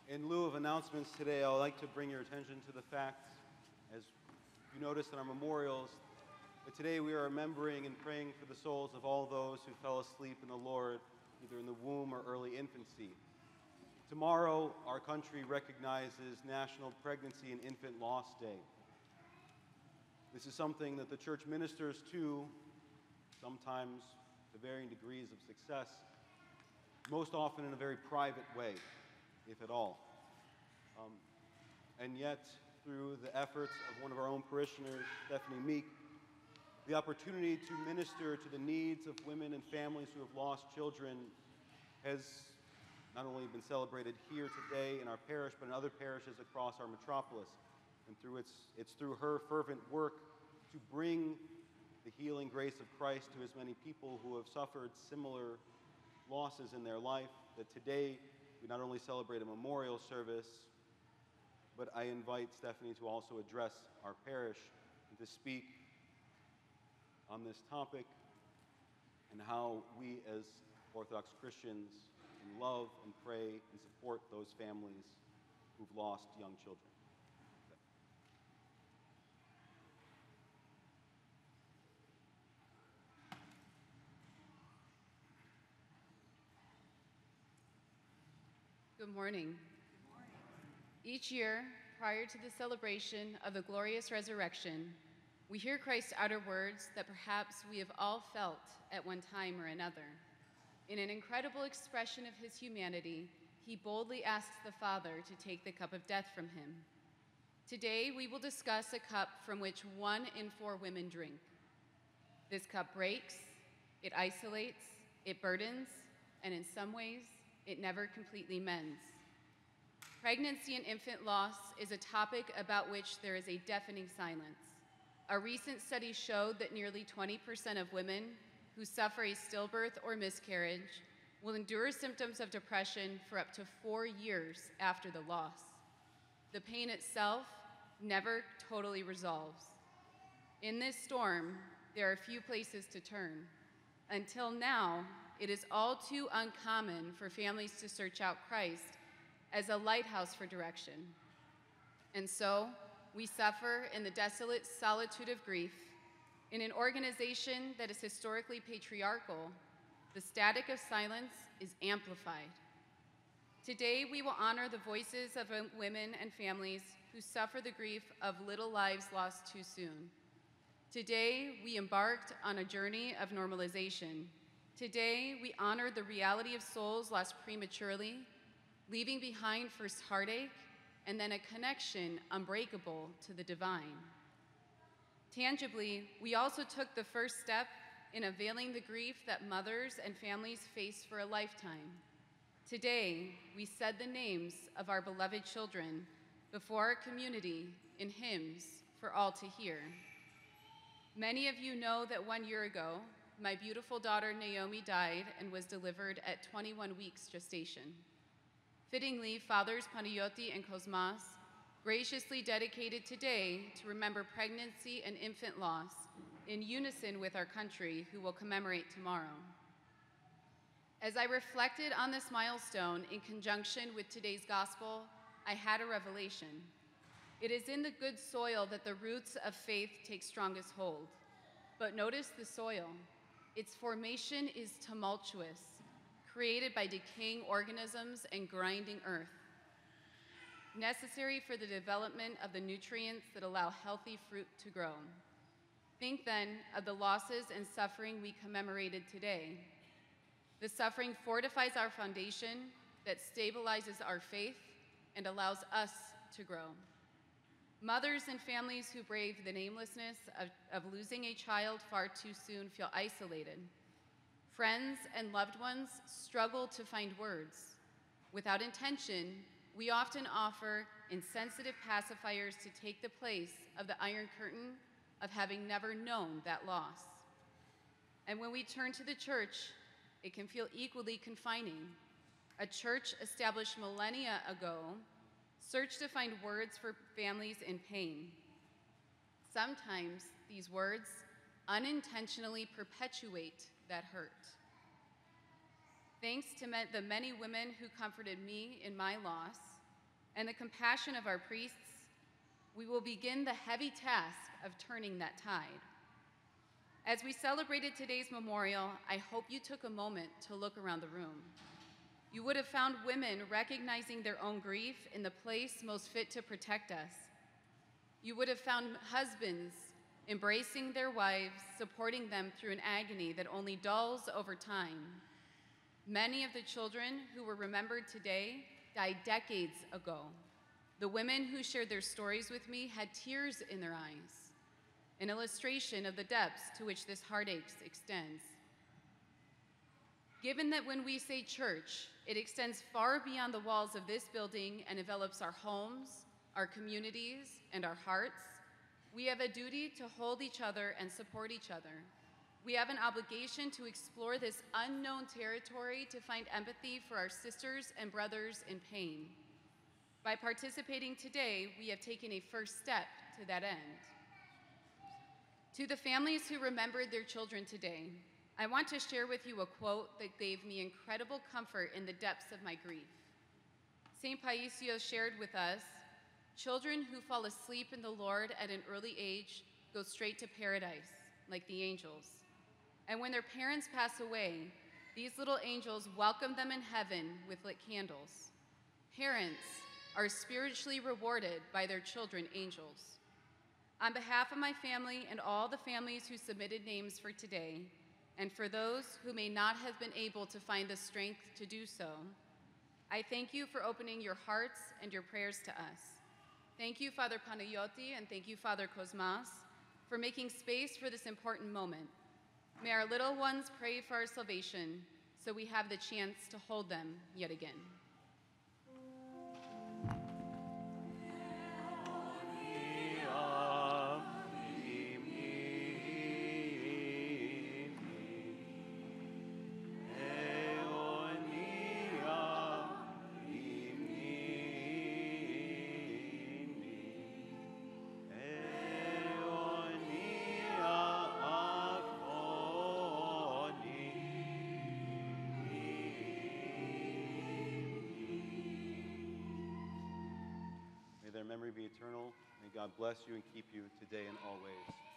In lieu of announcements today, I would like to bring your attention to the fact, as you notice in our memorials, that today we are remembering and praying for the souls of all those who fell asleep in the Lord, either in the womb or early infancy. Tomorrow, our country recognizes National Pregnancy and Infant Loss Day. This is something that the church ministers to, sometimes to varying degrees of success, most often in a very private way, if at all. And yet, through the efforts of one of our own parishioners, Stephanie Meek, the opportunity to minister to the needs of women and families who have lost children has not only been celebrated here today in our parish, but in other parishes across our metropolis. And it's through her fervent work to bring the healing grace of Christ to as many people who have suffered similar losses in their life that today we not only celebrate a memorial service, but I invite Stephanie to also address our parish and to speak on this topic and how we as Orthodox Christians can love and pray and support those families who've lost young children. Good morning. Each year, prior to the celebration of the glorious resurrection, we hear Christ's outer words that perhaps we have all felt at one time or another. In an incredible expression of his humanity, he boldly asks the Father to take the cup of death from him. Today, we will discuss a cup from which 1 in 4 women drink. This cup breaks, it isolates, it burdens, and in some ways, it never completely mends. Pregnancy and infant loss is a topic about which there is a deafening silence. A recent study showed that nearly 20% of women who suffer a stillbirth or miscarriage will endure symptoms of depression for up to 4 years after the loss. The pain itself never totally resolves. In this storm, there are few places to turn. Until now, it is all too uncommon for families to search out Christ as a lighthouse for direction. And so, we suffer in the desolate solitude of grief. In an organization that is historically patriarchal, the static of silence is amplified. Today, we will honor the voices of women and families who suffer the grief of little lives lost too soon. Today, we embarked on a journey of normalization. Today, we honor the reality of souls lost prematurely, leaving behind first heartache and then a connection unbreakable to the divine. Tangibly, we also took the first step in unveiling the grief that mothers and families face for a lifetime. Today, we said the names of our beloved children before our community in hymns for all to hear. Many of you know that 1 year ago, my beautiful daughter Naomi died and was delivered at 21 weeks gestation. Fittingly, Fathers Panayoti and Cosmas graciously dedicated today to remember pregnancy and infant loss in unison with our country, who will commemorate tomorrow. As I reflected on this milestone in conjunction with today's gospel, I had a revelation. It is in the good soil that the roots of faith take strongest hold. But notice the soil. Its formation is tumultuous, created by decaying organisms and grinding earth, necessary for the development of the nutrients that allow healthy fruit to grow. Think then of the losses and suffering we commemorated today. The suffering fortifies our foundation that stabilizes our faith and allows us to grow. Mothers and families who brave the namelessness of losing a child far too soon feel isolated. Friends and loved ones struggle to find words. Without intention, we often offer insensitive pacifiers to take the place of the Iron Curtain of having never known that loss. And when we turn to the church, it can feel equally confining. A church established millennia ago searched to find words for families in pain. Sometimes these words unintentionally perpetuate that hurt. Thanks to the many women who comforted me in my loss, and the compassion of our priests, we will begin the heavy task of turning that tide. As we celebrated today's memorial, I hope you took a moment to look around the room. You would have found women recognizing their own grief in the place most fit to protect us. You would have found husbands embracing their wives, supporting them through an agony that only dulls over time. Many of the children who were remembered today died decades ago. The women who shared their stories with me had tears in their eyes, an illustration of the depths to which this heartache extends. Given that when we say church, it extends far beyond the walls of this building and envelops our homes, our communities, and our hearts, we have a duty to hold each other and support each other. We have an obligation to explore this unknown territory to find empathy for our sisters and brothers in pain. By participating today, we have taken a first step to that end. To the families who remembered their children today, I want to share with you a quote that gave me incredible comfort in the depths of my grief. St. Paisios shared with us, "Children who fall asleep in the Lord at an early age go straight to paradise, like the angels. And when their parents pass away, these little angels welcome them in heaven with lit candles. Parents are spiritually rewarded by their children angels." On behalf of my family and all the families who submitted names for today, and for those who may not have been able to find the strength to do so, I thank you for opening your hearts and your prayers to us. Thank you, Father Panayoti, and thank you, Father Cosmas, for making space for this important moment. May our little ones pray for our salvation so we have the chance to hold them yet again. May their memory be eternal. May God bless you and keep you today and always.